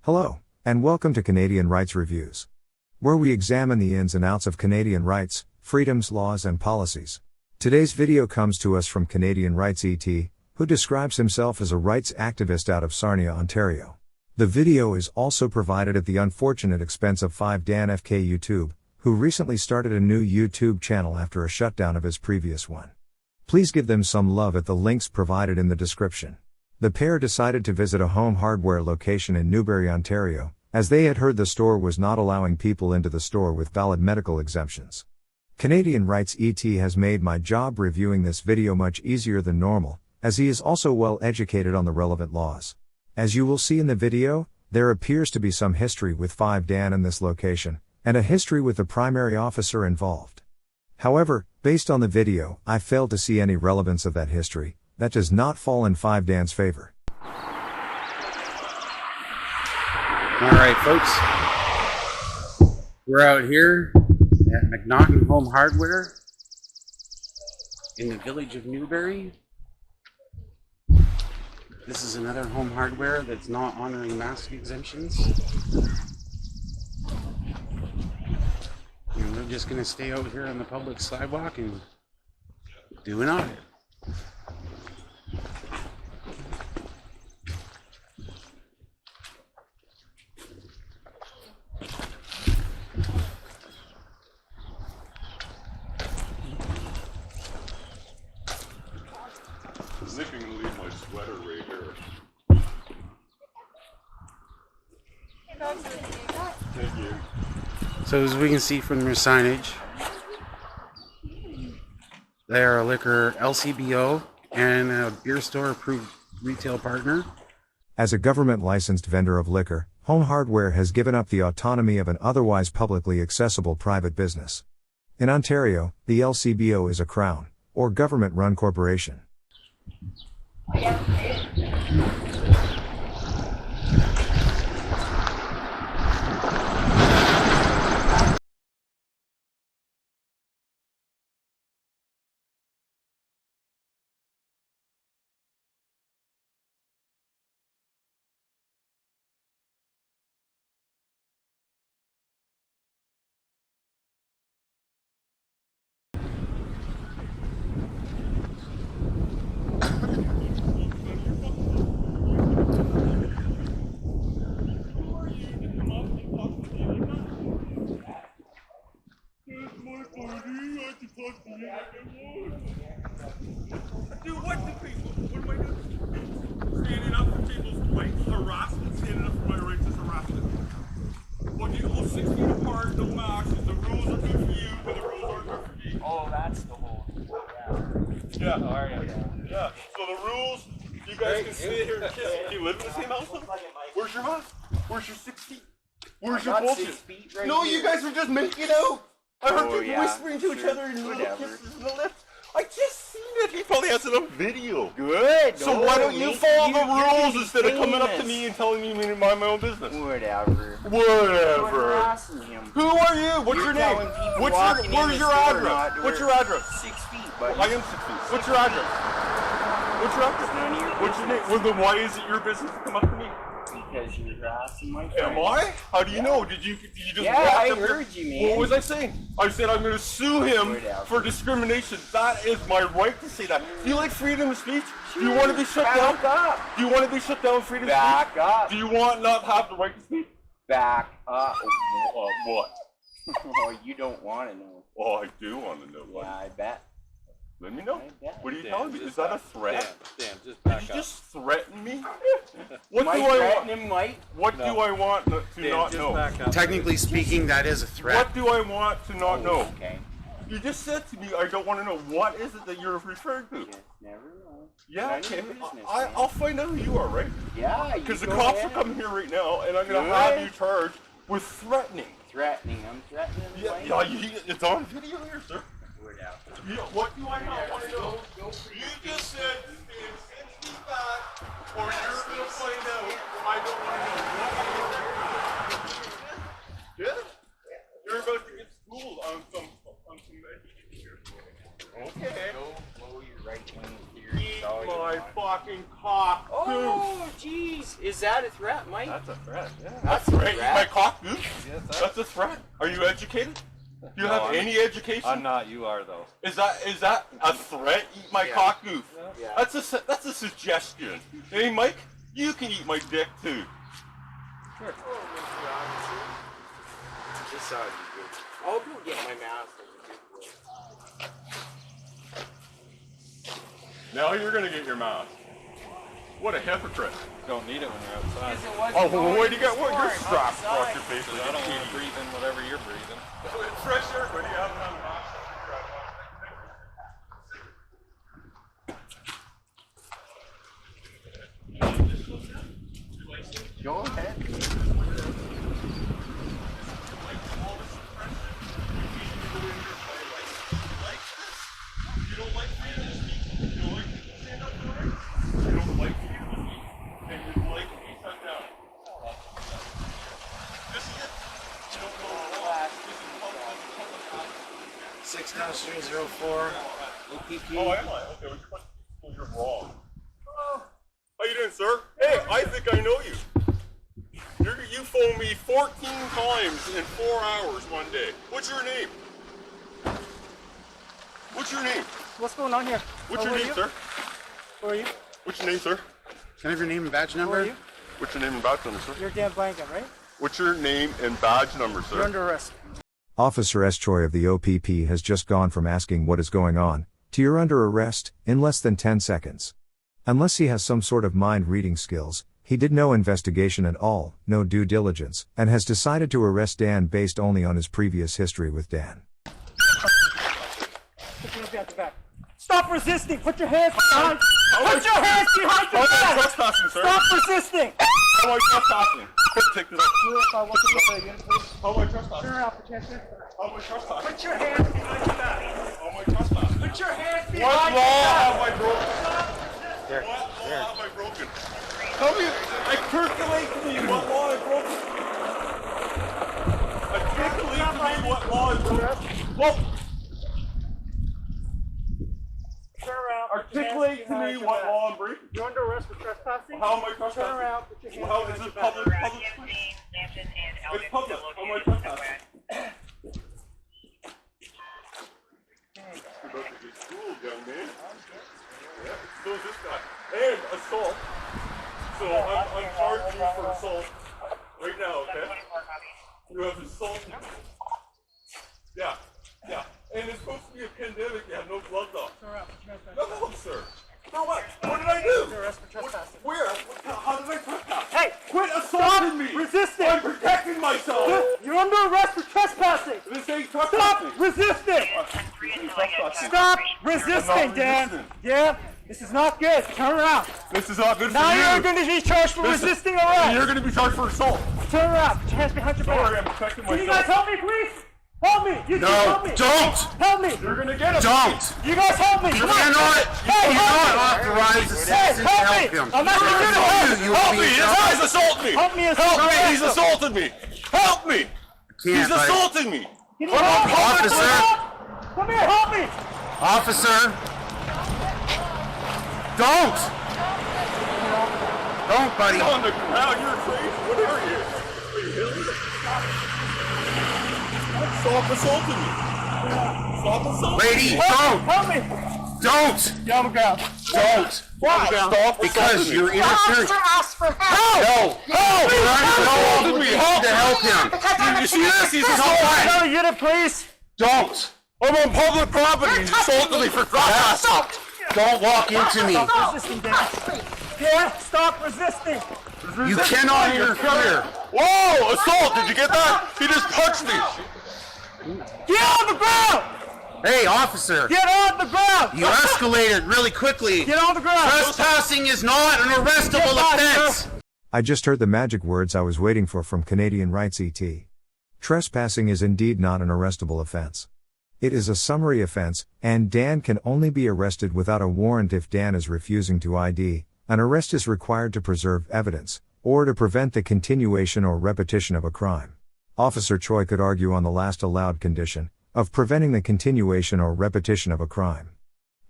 Hello, and welcome to Canadian Rights Reviews, where we examine the ins and outs of Canadian rights, freedoms, laws, and policies. Today's video comes to us from Canadian Rights ET, who describes himself as a rights activist out of Sarnia, Ontario. The video is also provided at the unfortunate expense of 5Dan FK YouTube, who recently started a new YouTube channel after a shutdown of his previous one. Please give them some love at the links provided in the description. The pair decided to visit a home hardware location in Newbury, Ontario, as they had heard the store was not allowing people into the store with valid medical exemptions. Canadian Rights ET has made my job reviewing this video much easier than normal, as he is also well educated on the relevant laws. As you will see in the video, there appears to be some history with 5Dan in this location, and a history with the primary officer involved. However, based on the video, I failed to see any relevance of that history. That does not fall in 5Dan's favor. Alright folks, we're out here at McNaughton Home Hardware in the village of Newbury. This is another home hardware that's not honoring mask exemptions. And we're just going to stay out here on the public sidewalk and do an audit. I think I'm going to leave my sweater right here. Thank you. So as we can see from their signage, they are a liquor LCBO and a beer store approved retail partner. As a government licensed vendor of liquor, Home Hardware has given up the autonomy of an otherwise publicly accessible private business. In Ontario, the LCBO is a Crown, or government-run corporation. Do what to people? What am I doing? Standing up for people's rights, harassment, standing up for my rights is harassment. Well, you go 6 feet apart, no masks, the rules are good for you, but the rules aren't good for me. Oh, that's the whole. Yeah, alright. Yeah, so the rules, you guys can sit here and kiss. Do you live in the same house? Where's your mask? Where's your 6 feet? Where's your bullshit? 6 feet right No, here. you guys are just making out. I heard people whispering to each other and little Whatever. kisses in the lips. I just seen it. He probably has it on video. Good. So why don't you follow the rules instead of coming up to me and telling me to mind my own business? Whatever. Whatever. Harassing him. Who are you? What's your name? telling people Where's walking in your the store not address? to What's wear- your address? 6 feet, buddy. I am 6 feet. What's your address? What's your address? None of your What's your name? Well, then why is it your business to come up to me? Because you're harassing my friend. Am I? How do you know? Did you just Yeah, walk I up there? heard you, man. What was I saying? I said I'm going to sue him Whatever. for discrimination. That is my right to say that. Do you like freedom of speech? Do you want to be shut down? Back up. Do you want to be shut down, freedom of Back speech? up. Do you want not have the right to speak? Back up. What? Oh, you don't want to know. Oh, I do want to know. Yeah, I bet. Let me know. I bet. What are you telling me? Is that a threat? Dan, just Did back you up. just threaten me? What Mike do I want? threatened him, Mike. What do I want to Dan, not just know? back up. Technically speaking, that is a threat. What do I want to not know? Okay. You just said to me, I don't want to know. What is it that you're referring to? Just never know. Yeah, None of okay. your business, man. I'll find out who you are, right? Yeah, Because the go cops ahead. are coming here right now, and I'm going to Good. have you charged with threatening. Threatening. I'm threatening. Yeah, it's on video here, sir. Yeah, what do I not want to know? You just said stand 6 feet back, or you're going to find out I don't want to know. Yeah? You're about to get schooled on some education here. Okay. Go blow your right wing theory, dog. my fucking cock. Oh, jeez. Is that a threat, Mike? That's a threat, yeah. That's a threat. Eat my cock, dude. Yes, That's a threat. Are you educated? Do you No, have I'm- any education? I'm not, you are though. Is that a threat? Eat my cock, goof. Yeah. That's a suggestion. Hey, Mike, you can eat my dick too. Sure. This ought to be good. I'll go get my mask. Now you're gonna get your mask. What a hypocrite. Don't need it when you're outside. Oh, well, what do you got? What? You're strapped across your face. Because I don't want to breathe in whatever you're breathing. It's fresh air, but you haven't had a mask. Go ahead. You don't like freedom of speech. You don't like people stand up for it. You don't like freedom of speech. And you like to be shut down. This is it. You don't know the law. This is public. 6-304 OPP. Oh, am I? Okay, well, you're wrong. How you doing, sir? Hey, I think I know you. You phoned me 14 times in 4 hours one day. What's your name? What's your name? What's going on here? What's How your are name, you? sir? Who are you? What's your name, sir? Can I have your name and badge Who number? are you? What's your name and badge number, sir? You're Dan Blanket, right? What's your name and badge number, sir? You're under arrest. Officer S. Choi of the OPP has just gone from asking what is going on to you're under arrest in less than 10 seconds. Unless he has some sort of mind reading skills, he did no investigation at all, no due diligence, and has decided to arrest Dan based only on his previous history with Dan. Put your hands behind your back. Stop resisting! Put your hands behind! Put your hands behind your How am I back! trespassing, sir? Stop resisting! How am I trespassing? Take this off. If I want to get the unit, please. How am I trespassing? Turn around, put your hands behind. How am I trespassing? Put your hands behind your back. How am I trespassing? Put your hands What behind law your back. have I broken? What law have I broken? Tell me, articulate to me what law I've broken. Articulate to me what law I've broken. Well, Turn around. put your hands articulate to behind me your what back. law I'm breaking. You're under arrest for trespassing. How am I trespassing? Turn around. Put your hands How behind is your this back. public? It's public. How am I trespassing? You're about to get schooled, young man. Yeah, so is this guy. And assault. So I'm charging you for assault right now, okay? You have assaulted me. Yeah, yeah. And it's supposed to be a pandemic. You have no gloves on. Turn around. Put your hands behind your back. No, sir. No, what? What did I do? You're under arrest for trespassing. Where? How did I trespass? Hey! Quit assaulting me! Resisting! I'm protecting myself! You're under arrest for trespassing! This ain't Stop trespassing! resisting! Trespassing. Stop resisting, I'm not Dan! resisting. Yeah? This is not good. Turn around. This is not good for Now you! you're going to be charged for Listen, resisting and arrest. you're going to be charged for assault! Turn around. Put your hands behind your Sorry, back. I'm protecting Can you guys myself. help me, please? Help me. You two No, help me. don't! Help me. You're going to get it! Don't! You guys help me. You Come on. cannot, Hey, you help cannot me. authorize a Hey, citizen to help help me. him. I'm not going to do You will Help be me! in This trouble. guy's assaulting me! Help me. Help me! He's assaulted me! Help me! Can't, He's buddy. assaulting me! Can you help me? Officer. Come here. Help me. Officer! Don't! Don't, buddy. On the ground, you're crazy! What are you? Are you Hitler? Stop assaulting me! Stop assaulting Lady, me! don't! Help me. Don't! Get on the ground. Don't! Why? Stop Because assaulting you're me! interfering. ask for help. No! Help! You're under no Help me! obligation to help him. You see this? He's assaulting me! Another unit, please. Don't! I'm on public property! He's assaulting me for trespass! Don't walk into me. Stop resisting, Dan. Dan, stop resisting. You cannot interfere. Whoa! Assault! Did you get that? He just punched me! Get on the ground. Hey, officer. Get on the ground. You escalated really quickly. Get on the ground. Trespassing is not an arrestable Get back, offense. I just heard the magic words I was waiting for from Canadian Rights ET. Trespassing is indeed not an arrestable offense. It is a summary offense, and Dan can only be arrested without a warrant if Dan is refusing to ID. An arrest is required to preserve evidence, or to prevent the continuation or repetition of a crime. Officer Choi could argue on the last allowed condition, of preventing the continuation or repetition of a crime.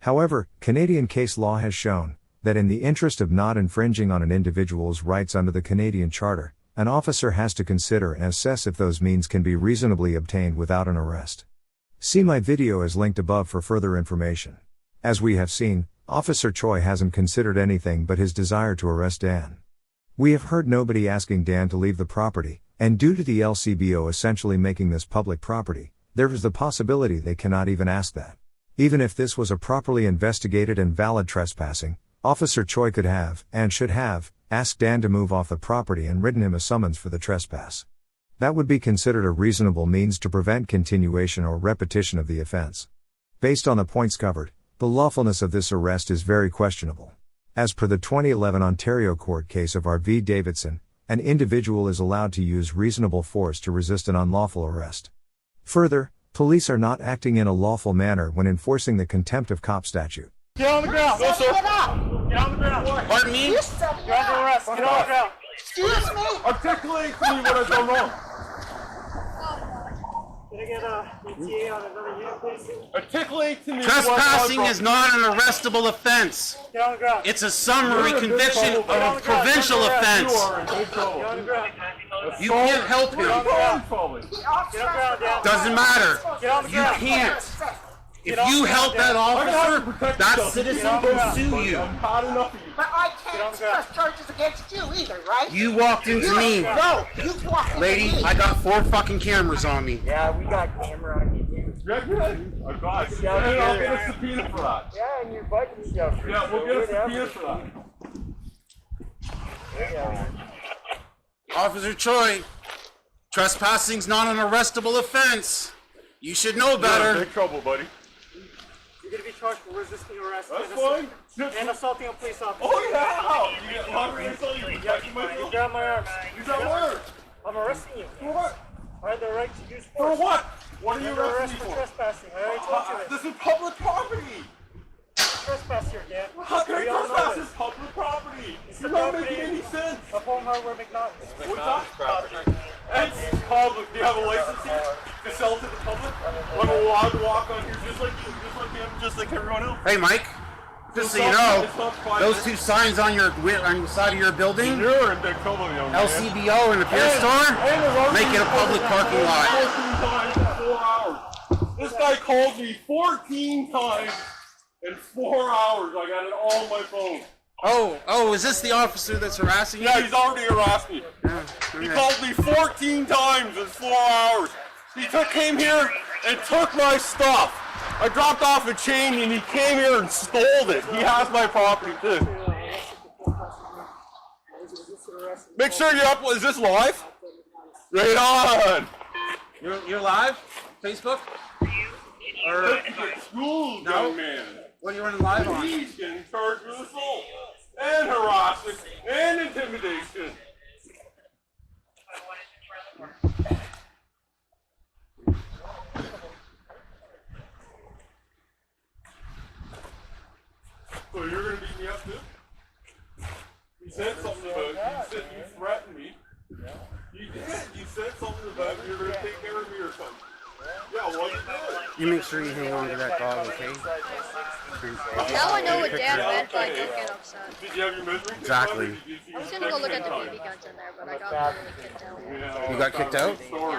However, Canadian case law has shown that in the interest of not infringing on an individual's rights under the Canadian Charter, an officer has to consider and assess if those means can be reasonably obtained without an arrest. See my video as linked above for further information. As we have seen, Officer Choi hasn't considered anything but his desire to arrest Dan. We have heard nobody asking Dan to leave the property, and due to the LCBO essentially making this public property, there is the possibility they cannot even ask that. Even if this was a properly investigated and valid trespassing, Officer Choi could have, and should have, asked Dan to move off the property and written him a summons for the trespass. That would be considered a reasonable means to prevent continuation or repetition of the offense. Based on the points covered, the lawfulness of this arrest is very questionable. As per the 2011 Ontario court case of R. V. Davidson, an individual is allowed to use reasonable force to resist an unlawful arrest. Further, police are not acting in a lawful manner when enforcing the contempt of cop statute. Get on the ground. No, sir. Get on the ground. Pardon me? You're under arrest. Get on the ground. Excuse me. Articulate to me what I've done wrong. Can I get a ETA on another unit, please? Articulate to me. Trespassing is not an arrestable offense. Get on the ground. It's a summary conviction of a provincial offense. Get on the ground. You can't help him. Get on the ground, Dan. Doesn't matter. Get on the You ground. can't. If you help that officer, that citizen will sue you. I'm proud enough of you. But I can't press charges against you either, right? You walked into me. No, you walked into Lady, me. I got 4 fucking cameras on me. Yeah, we got camera on you, dude. Yeah, good. I got it. Yeah, And I'll yeah. get a subpoena for that. Yeah, and your budget stuff. Yeah, we'll get a subpoena for that. Yeah. Officer Choi, trespassing's not an arrestable offense. You should know You're in better. big trouble, buddy. You're gonna be charged for resisting arrest That's and, fine. and assaulting a police officer. Oh yeah! You get longer insult, you're protecting my You children. grab my arms. You got word. I'm arresting you. For what? I have the right to use For force. what? What are You you have the arresting arrest me for for? trespassing. I already told you this. This is public property. Trespass here, Dan. How can We all know trespass this. is public property? It's You're the not property making any sense. of Home Hardware McNaughton. What's that? It's called, do you have a license here to sell to the public? I'm allowed to walk on here just like you, just like him, just like everyone else. Hey, Mike. Just so you know, those 2 signs on the side of your building, You're in big trouble, young man. LCBO and the beer store, make it a public parking lot. 14 times in 4 hours. This guy called me 14 times in 4 hours. I got it all on my phone. Oh, is this the officer that's harassing you? Yeah, he's already harassed me. Yeah, He okay. called me 14 times in 4 hours. He came here and took my stuff. I dropped off a chain and he came here and stole it. He has my property too. Make sure you're up. Is this live? Right on. You're live? Facebook? Or School, No. young man. what are you running live on? He's getting charged with assault and harassment and intimidation. So you're gonna beat me up too? You said something about it. You said you threatened me. You did. You said something about you're gonna take care of me or something. Yeah, well you did. You make sure you hang on to that dog, okay? Now I know what Dad meant by don't get upset. Did you have your measuring tape Exactly. on, or did you I was gonna go look at the BB guns in there, but I got really kicked out. Yeah, You got kicked out? story.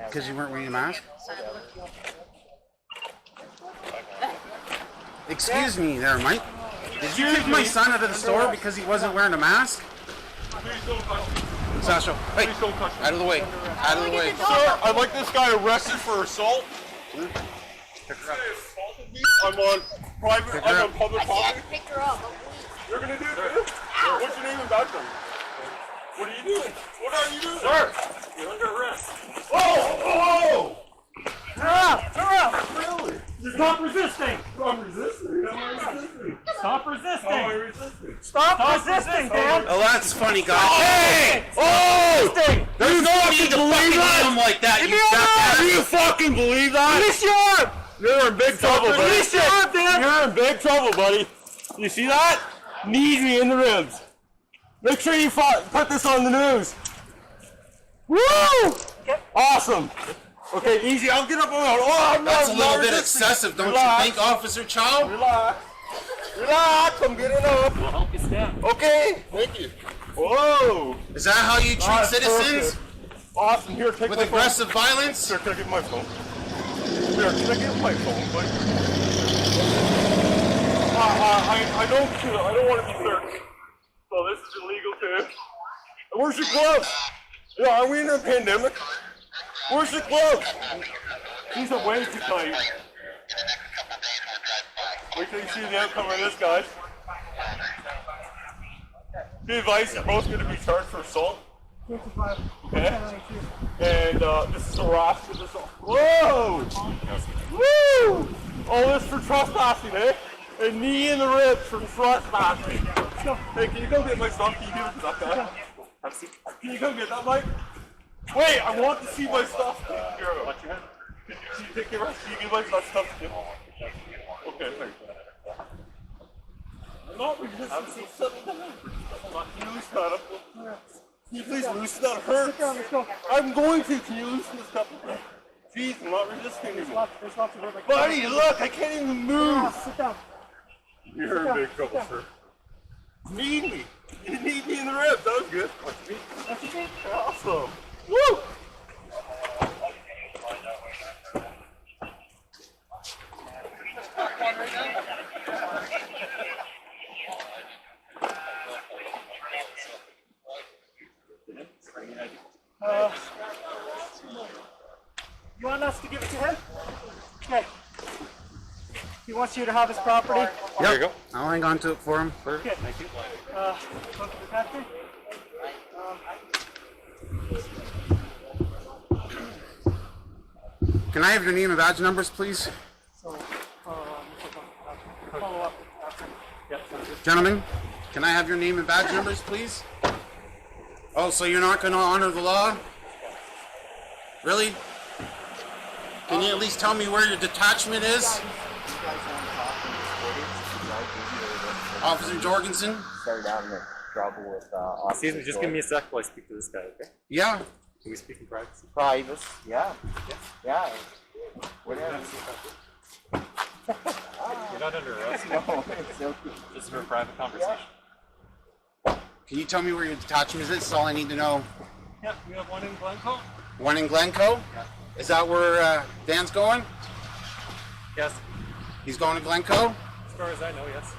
Because you weren't wearing a mask? Sadly. Excuse me there, Mike. Did you kick my son out of the store because he wasn't wearing a mask? Please don't touch me. Sasha, hey, Please don't touch me. out of the way. Out of the way. Sir, I'd like this guy arrested for assault. This guy assaulted me. I'm on private, I'm on public I property. can't pick her up. I'm You're gonna do it too? What's your name and background? What are you doing? What are you doing? Sir! You're under arrest. Oh! Turn around! Really? Stop resisting! I'm resisting. How am I resisting? Stop How am I resisting! resisting? Stop resisting, Dan! Oh, that's funny, guy. Hey! Oh! There's no need to fucking hit him like that, you jackass. Do you fucking believe that? Release your arm! You're in big trouble, buddy. Release your arm, Dan! You're in big trouble, buddy. You see that? Knees me in the ribs. Make sure you put this on the news. Woo! Awesome. Okay, easy. I'll get up on. Oh, I'm That's a not little bit resisting. excessive, don't Relax. you think, Officer Chow? Relax. Relax, I'm getting up. We'll help you stand. Okay, thank you. Whoa. Is that how you treat citizens? Perfect. Awesome, here, take With my aggressive violence? phone. Here, can I get my phone? Here, can I get my phone, please? I don't want to be searched. So this is illegal too. Where's your gloves? Yeah, are we in a pandemic? Where's your gloves? These are way too tight. Wait till you see the outcome of this, guys. Be advised, you're both going to be charged for assault. Okay? And this is harassment. Whoa! Woo! All this for trespassing, eh? A knee in the ribs for trespassing. Hey, can you go get my stuff? Can you give it to that guy? Have a seat. Can you go get that, Mike? Wait, I want to see my stuff. Here, watch your hand. Can you take care of it? Can you give my stuff to him? Okay, thanks. I'm not resisting. Have a seat. Hold on, can you loosen that up? Can you please loosen that? It hurts. I'm going to. Can you loosen this up? Jeez, I'm not resisting anymore. Buddy, look, I can't even move. Sit down. You're in big trouble, sir. Need me. You need me in the ribs. That was good. Awesome. Woo! You want us to give it to him? Okay. He wants you to have his property. There you go. I'll hang on to it for him. Okay. Thank you. Go to the factory. Can I have your name and badge numbers, please? So, follow up. Yep. Gentlemen, can I have your name and badge numbers, please? Oh, so you're not going to honor the law? Really? Can you at least tell me where your detachment is? Officer Jorgensen? Started having trouble with Excuse me, just give me a sec while I speak to this guy, okay? Yeah. Can we speak in privacy? privacy. Yeah. Yeah. Whatever. You're not under arrest. No, it's okay. Just for a private conversation. Can you tell me where your detachment is? That's all I need to know. Yep, we have one in Glencoe. One in Glencoe? Is that where Dan's going? Yes. He's going to Glencoe? As far as I know, yes.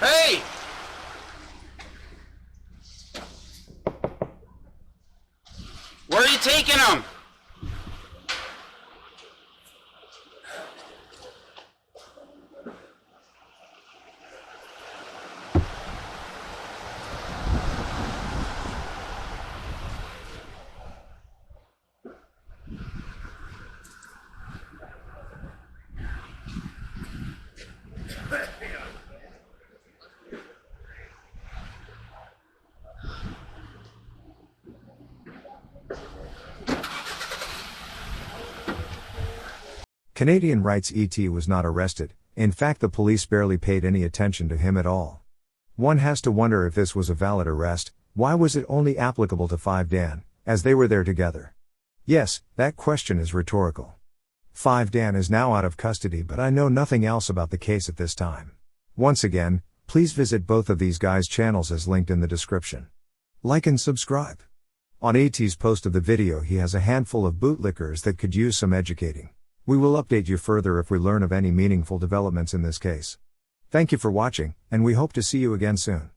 Hey! Where are you taking him? Canadian Rights ET was not arrested. In fact, the police barely paid any attention to him at all. One has to wonder if this was a valid arrest. Why was it only applicable to 5 Dan, as they were there together? Yes, that question is rhetorical. 5 Dan is now out of custody, but I know nothing else about the case at this time. Once again, please visit both of these guys' channels as linked in the description. Like and subscribe. On AT's post of the video, he has a handful of bootlickers that could use some educating. We will update you further if we learn of any meaningful developments in this case. Thank you for watching, and we hope to see you again soon.